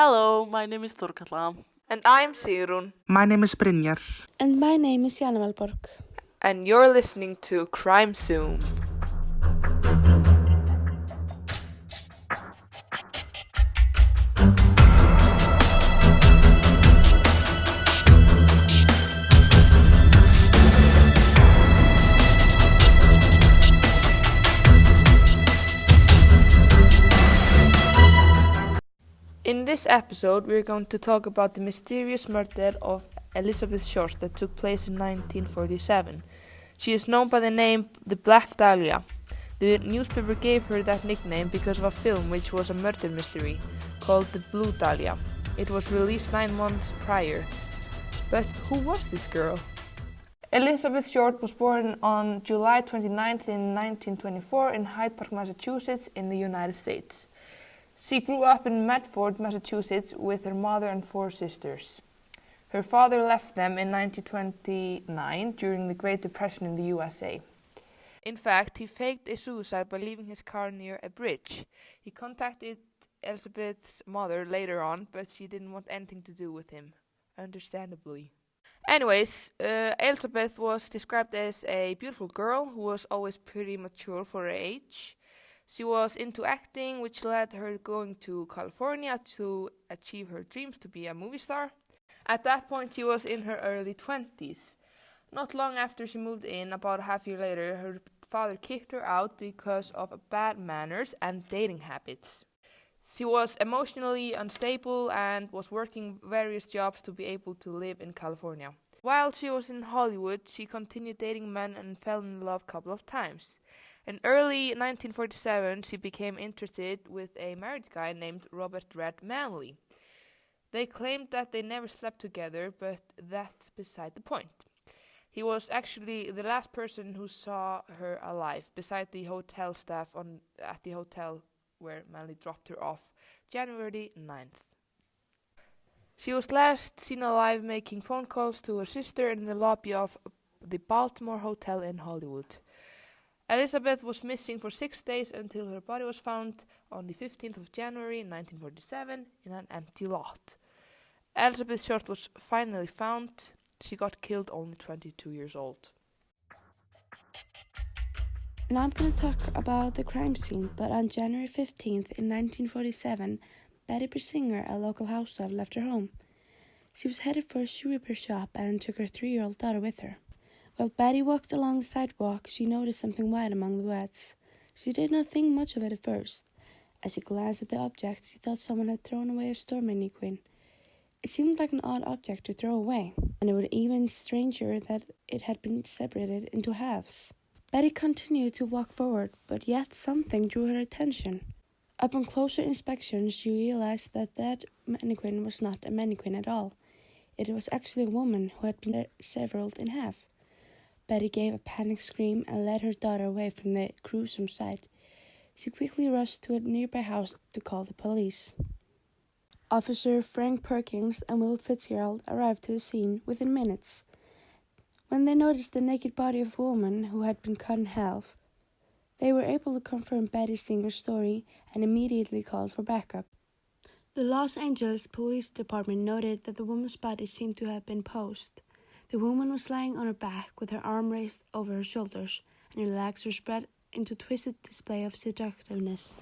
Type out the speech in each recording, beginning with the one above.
Hello, my name is Þórkatla. And I'm Sigrún. My name is Brynjar. And my name is Jana. And you're listening to Crime Zoom. In this episode, we're going to talk about the mysterious murder of Elizabeth Short that took place in 1947. She is known by the name the Black Dahlia. The newspaper gave her that nickname because of a film which was a murder mystery called The Blue Dahlia. It was released 9 months prior. But who was this girl? Elizabeth Short was born on July 29th in 1924 in Hyde Park, Massachusetts in the United States. She grew up in Medford, Massachusetts with her mother and 4 sisters. Her father left them in 1929 during the Great Depression in the USA. In fact, he faked a suicide by leaving his car near a bridge. He contacted Elizabeth's mother later on, but she didn't want anything to do with him, understandably. Anyways, Elizabeth was described as a beautiful girl who was always pretty mature for her age. She was into acting, which led her going to California to achieve her dreams to be a movie star. At that point, she was in her early 20s. Not long after she moved in, about a half year later, her father kicked her out because of bad manners and dating habits. She was emotionally unstable and was working various jobs to be able to live in California. While she was in Hollywood, she continued dating men and fell in love a couple of times. In early 1947, she became interested with a married guy named Robert Red Manley. They claimed that they never slept together, but that's beside the point. He was actually the last person who saw her alive, beside the hotel staff at the hotel where Manley dropped her off, January 9th. She was last seen alive making phone calls to her sister in the lobby of the Baltimore Hotel in Hollywood. Elizabeth was missing for 6 days until her body was found on the 15th of January 1947 in an empty lot. Elizabeth Short was finally found. She got killed only 22 years old. Now I'm going to talk about the crime scene, but on January 15th in 1947, Betty Brynjar, a local housewife, left her home. She was headed for a shoe repair shop and took her 3-year-old daughter with her. While Betty walked along the sidewalk, she noticed something white among the wets. She did not think much of it at first. As she glanced at the object, she thought someone had thrown away a storm mannequin. It seemed like an odd object to throw away, and it was even stranger that it had been separated into halves. Betty continued to walk forward, but yet something drew her attention. Upon closer inspection, she realized that mannequin was not a mannequin at all. It was actually a woman who had been severed in half. Betty gave a panicked scream and led her daughter away from the gruesome sight. She quickly rushed to a nearby house to call the police. Officer Frank Perkins and Will Fitzgerald arrived to the scene within minutes. When they noticed the naked body of a woman who had been cut in half, they were able to confirm Betty Singer's story and immediately called for backup. The Los Angeles Police Department noted that the woman's body seemed to have been posed. The woman was lying on her back with her arm raised over her shoulders, and her legs were spread into a twisted display of seductiveness.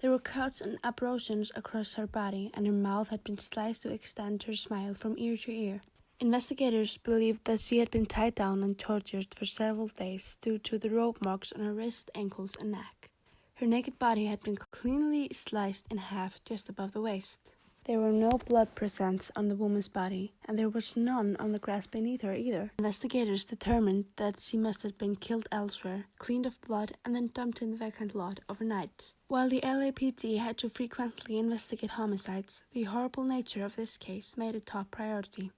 There were cuts and abrasions across her body, and her mouth had been sliced to extend her smile from ear to ear. Investigators believed that she had been tied down and tortured for several days due to the rope marks on her wrists, ankles, and neck. Her naked body had been cleanly sliced in half just above the waist. There were no blood present on the woman's body, and there was none on the grass beneath her either. Investigators determined that she must have been killed elsewhere, cleaned of blood, and then dumped in the vacant lot overnight. While the LAPD had to frequently investigate homicides, the horrible nature of this case made it top priority.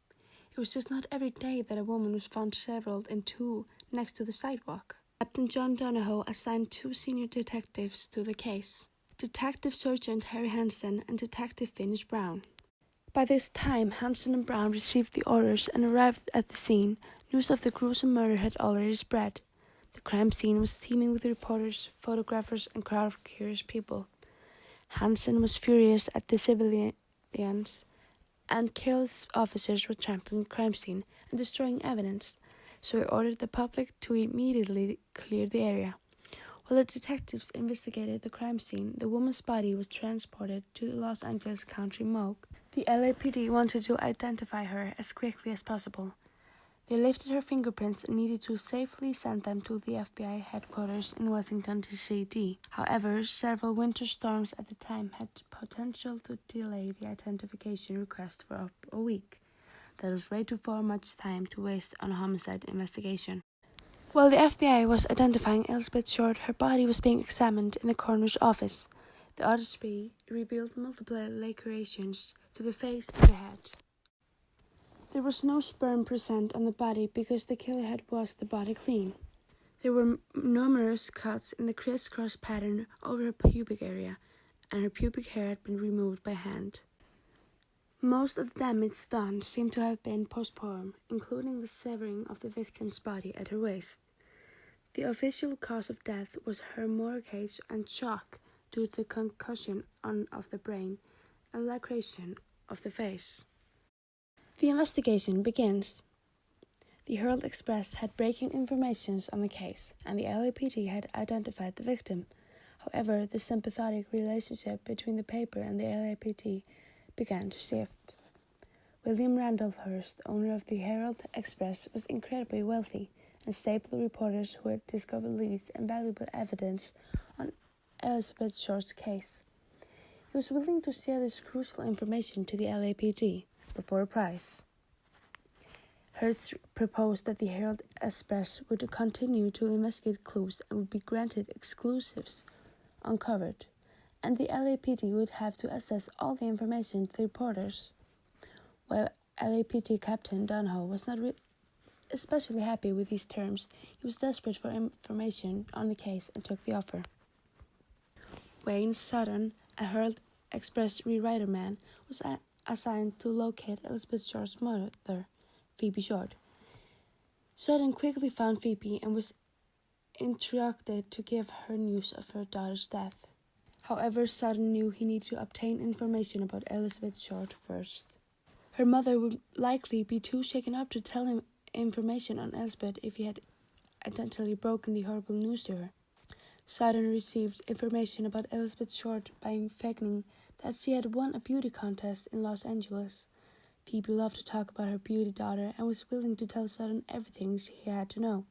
It was just not every day that a woman was found severed in two next to the sidewalk. Captain John Donahoe assigned 2 senior detectives to the case. Detective Sergeant Harry Hansen and Detective Finnish Brown. By this time, Hansen and Brown received the orders and arrived at the scene. News of the gruesome murder had already spread. The crime scene was teeming with reporters, photographers, and crowd of curious people. Hansen was furious at the civilians, and careless officers were trampling the crime scene and destroying evidence, so he ordered the public to immediately clear the area. While the detectives investigated the crime scene, the woman's body was transported to the Los Angeles County morgue. The LAPD wanted to identify her as quickly as possible. They lifted her fingerprints and needed to safely send them to the FBI headquarters in Washington, D.C. However, several winter storms at the time had potential to delay the identification request for up a week. That was way too much time to waste on a homicide investigation. While the FBI was identifying Elizabeth Short, her body was being examined in the coroner's office. The autopsy revealed multiple lacerations to the face and the head. There was no sperm present on the body because the killer had washed the body clean. There were numerous cuts in the crisscross pattern over her pubic area, and her pubic hair had been removed by hand. Most of the damage done seemed to have been postmortem, including the severing of the victim's body at her waist. The official cause of death was hemorrhage and shock due to concussion of the brain and laceration of the face. The investigation begins. The Herald Express had breaking information on the case, and the LAPD had identified the victim. However, the sympathetic relationship between the paper and the LAPD began to shift. William Randolph Hearst, owner of the Herald Express, was incredibly wealthy and stable reporters who had discovered leads and valuable evidence on Elizabeth Short's case. He was willing to share this crucial information to the LAPD, but for a price. Hearst proposed that the Herald Express would continue to investigate clues and would be granted exclusives uncovered, and the LAPD would have to assess all the information to the reporters. While LAPD Captain Donahoe was not especially happy with these terms, he was desperate for information on the case and took the offer. Wayne Sutton, a Herald Express rewriter man, was assigned to locate Elizabeth Short's mother, Phoebe Short. Sutton quickly found Phoebe and was instructed to give her news of her daughter's death. However, Sutton knew he needed to obtain information about Elizabeth Short first. Her mother would likely be too shaken up to tell him information on Elizabeth if he had accidentally broken the horrible news to her. Sutton received information about Elizabeth Short by faking that she had won a beauty contest in Los Angeles. Phoebe loved to talk about her beauty daughter and was willing to tell Sutton everything he had to know.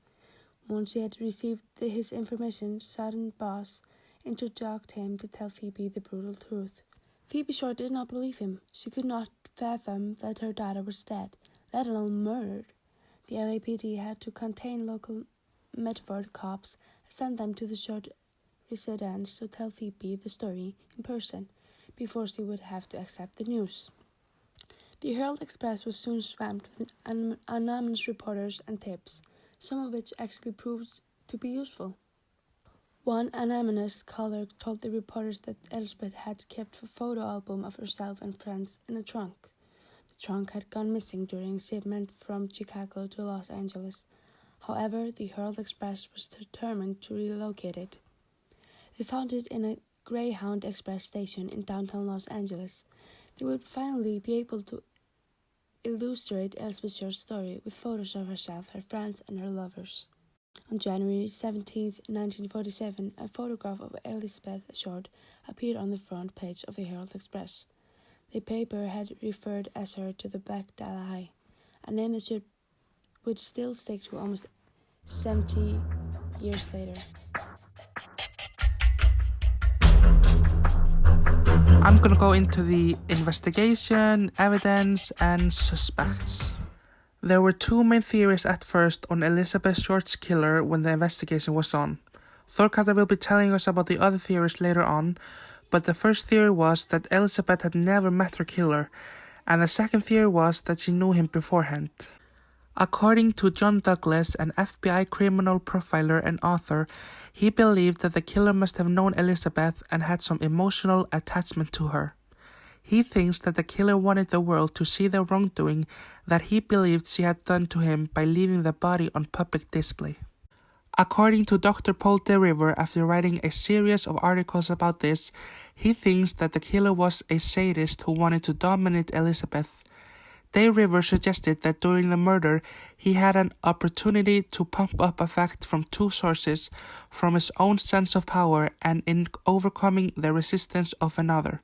Once he had received his information, Sutton's boss instructed him to tell Phoebe the brutal truth. Phoebe Short did not believe him. She could not fathom that her daughter was dead, let alone murdered. The LAPD had to contain local Medford cops and send them to the Short residence to tell Phoebe the story in person before she would have to accept the news. The Herald Express was soon swamped with anonymous reporters and tips, some of which actually proved to be useful. One anonymous caller told the reporters that Elizabeth had kept a photo album of herself and friends in a trunk. The trunk had gone missing during a shipment from Chicago to Los Angeles. However, the Herald Express was determined to relocate it. They found it in a Greyhound Express station in downtown Los Angeles. They would finally be able to illustrate Elizabeth Short's story with photos of herself, her friends, and her lovers. On January 17, 1947, a photograph of Elizabeth Short appeared on the front page of the Herald Express. The paper had referred as her to the Black Delhia, a name that would still stick to almost 70 years later. I'm gonna go into the investigation, evidence, and suspects. There were two main theories at first on Elizabeth Short's killer when the investigation was on. Þórkatla will be telling us about the other theories later on, but the first theory was that Elizabeth had never met her killer, and the second theory was that she knew him beforehand. According to John Douglas, an FBI criminal profiler and author, he believed that the killer must have known Elizabeth and had some emotional attachment to her. He thinks that the killer wanted the world to see the wrongdoing that he believed she had done to him by leaving the body on public display. According to Dr. Paul DeRiver, after writing a series of articles about this, he thinks that the killer was a sadist who wanted to dominate Elizabeth. DeRiver suggested that during the murder, he had an opportunity to pump up effect from two sources, from his own sense of power and in overcoming the resistance of another.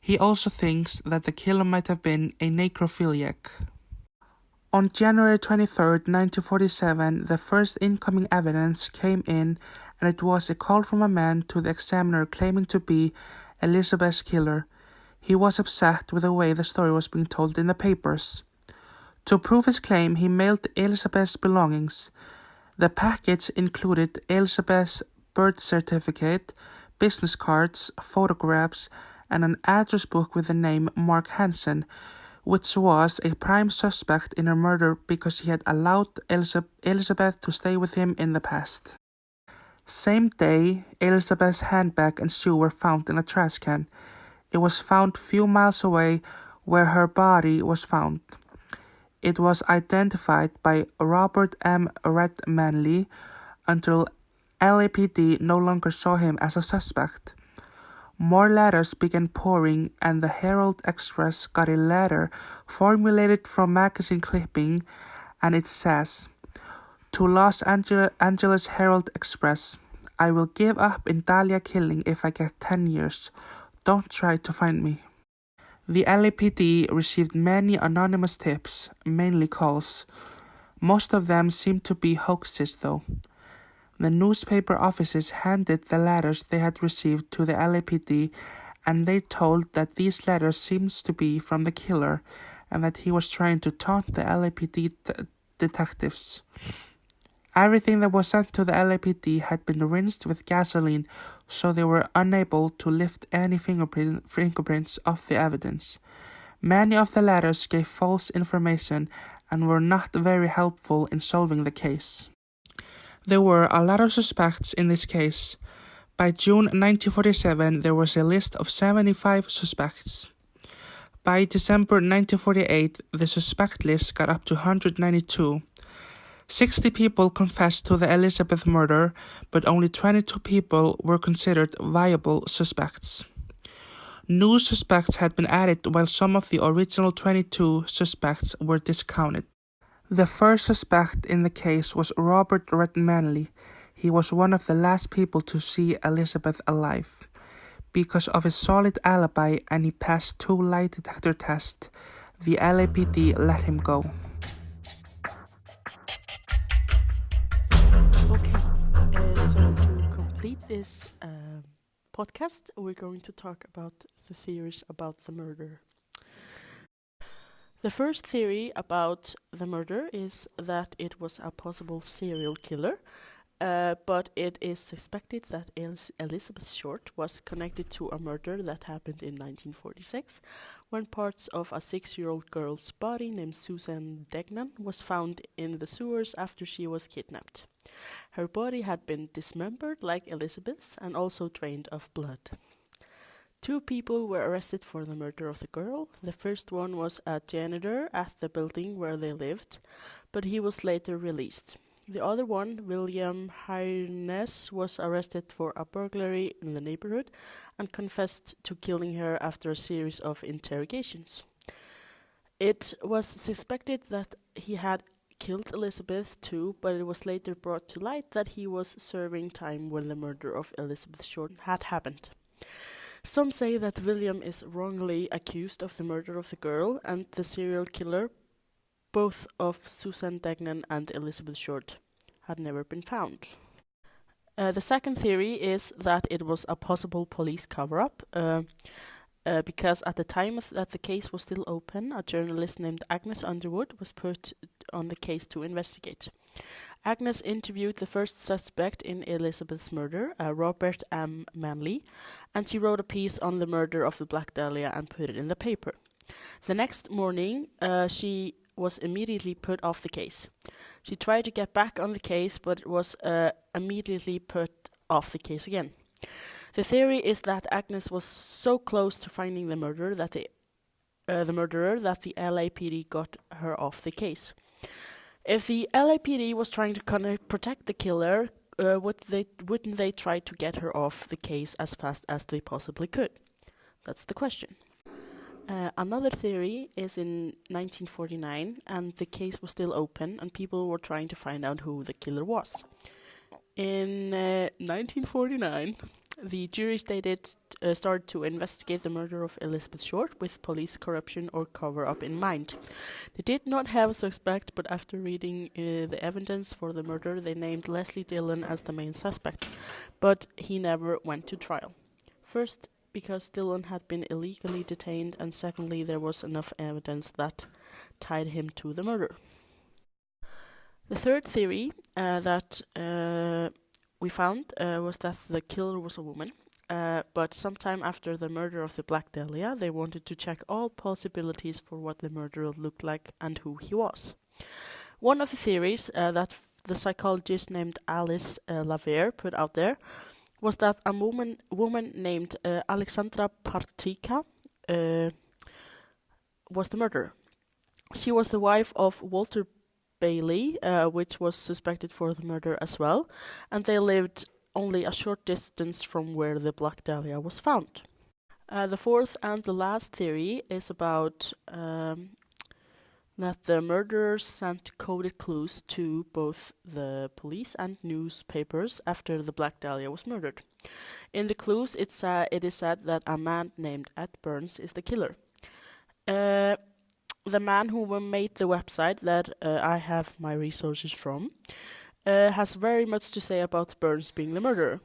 He also thinks that the killer might have been a necrophiliac. On January 23, 1947, the first incoming evidence came in, and it was a call from a man to the examiner claiming to be Elizabeth's killer. He was upset with the way the story was being told in the papers. To prove his claim, he mailed Elizabeth's belongings. The package included Elizabeth's birth certificate, business cards, photographs, and an address book with the name Mark Hansen, which was a prime suspect in her murder because he had allowed Elizabeth to stay with him in the past. Same day, Elizabeth's handbag and shoe were found in a trash can. It was found few miles away where her body was found. It was identified by Robert M. Redmanley until LAPD no longer saw him as a suspect. More letters began pouring, and the Herald Express got a letter formulated from magazine clipping, and it says, "To Los Angeles Herald Express, I will give up in Delhia killing if I get 10 years. Don't try to find me." The LAPD received many anonymous tips, mainly calls. Most of them seemed to be hoaxes, though. The newspaper offices handed the letters they had received to the LAPD, and they told that these letters seemed to be from the killer and that he was trying to taunt the LAPD detectives. Everything that was sent to the LAPD had been rinsed with gasoline, so they were unable to lift any fingerprints off the evidence. Many of the letters gave false information and were not very helpful in solving the case. There were a lot of suspects in this case. By June 1947, there was a list of 75 suspects. By December 1948, the suspect list got up to 192. 60 people confessed to the Elizabeth murder, but only 22 people were considered viable suspects. New suspects had been added while some of the original 22 suspects were discounted. The first suspect in the case was Robert Redmanley. He was one of the last people to see Elizabeth alive. Because of his solid alibi and he passed 2 lie detector tests, the LAPD let him go. Okay, so to complete this podcast, we're going to talk about the theories about the murder. The first theory about the murder is that it was a possible serial killer, but it is suspected that Elizabeth Short was connected to a murder that happened in 1946, when parts of a 6-year-old girl's body named Susan Degnan was found in the sewers after she was kidnapped. Her body had been dismembered like Elizabeth's and also drained of blood. 2 people were arrested for the murder of the girl. The first one was a janitor at the building where they lived, but he was later released. The other one, William Harness, was arrested for a burglary in the neighborhood and confessed to killing her after a series of interrogations. It was suspected that he had killed Elizabeth too, but it was later brought to light that he was serving time when the murder of Elizabeth Short had happened. Some say that William is wrongly accused of the murder of the girl and the serial killer, both of Susan Degnan and Elizabeth Short, had never been found. The second theory is that it was a possible police cover-up, because at the time that the case was still open, a journalist named Agnes Underwood was put on the case to investigate. Agnes interviewed the first suspect in Elizabeth's murder, Robert M. Manley, and she wrote a piece on the murder of the Black Dahlia and put it in the paper. The next morning, she was immediately put off the case. She tried to get back on the case, but was immediately put off the case again. The theory is that Agnes was so close to finding the murderer that the LAPD got her off the case. If the LAPD was trying to protect the killer, wouldn't they try to get her off the case as fast as they possibly could? That's the question. Another theory is in 1949, and the case was still open, and people were trying to find out who the killer was. In 1949, the jury started to investigate the murder of Elizabeth Short with police corruption or cover-up in mind. They did not have a suspect, but after reading the evidence for the murder, they named Leslie Dillon as the main suspect, but he never went to trial. First, because Dillon had been illegally detained, and secondly, there was enough evidence that tied him to the murder. The third theory that we found was that the killer was a woman, but sometime after the murder of the Black Dahlia, they wanted to check all possibilities for what the murderer looked like and who he was. One of the theories that the psychologist named Alice Laver put out there was that a woman named Alexandra Partika was the murderer. She was the wife of Walter Bailey, which was suspected for the murder as well, and they lived only a short distance from where the Black Dahlia was found. The fourth and the last theory is about that the murderers sent coded clues to both the police and newspapers after the Black Dahlia was murdered. In the clues, it is said that a man named Ed Burns is the killer. The man who made the website that I have my resources from has very much to say about Burns being the murderer.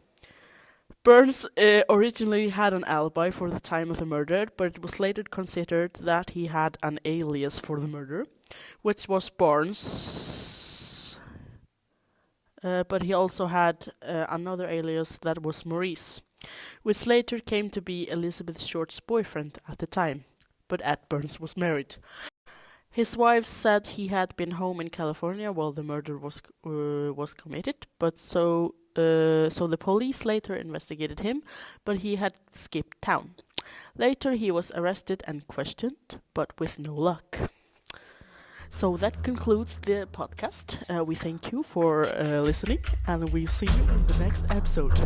Burns originally had an alibi for the time of the murder, but it was later considered that he had an alias for the murder, which was Barnes. But he also had another alias that was Maurice, which later came to be Elizabeth Short's boyfriend at the time, but Ed Burns was married. His wife said he had been home in California while the murder was committed, but so the police later investigated him, but he had skipped town. Later he was arrested and questioned, but with no luck. So that concludes the podcast. We thank you for listening, and we see you in the next episode.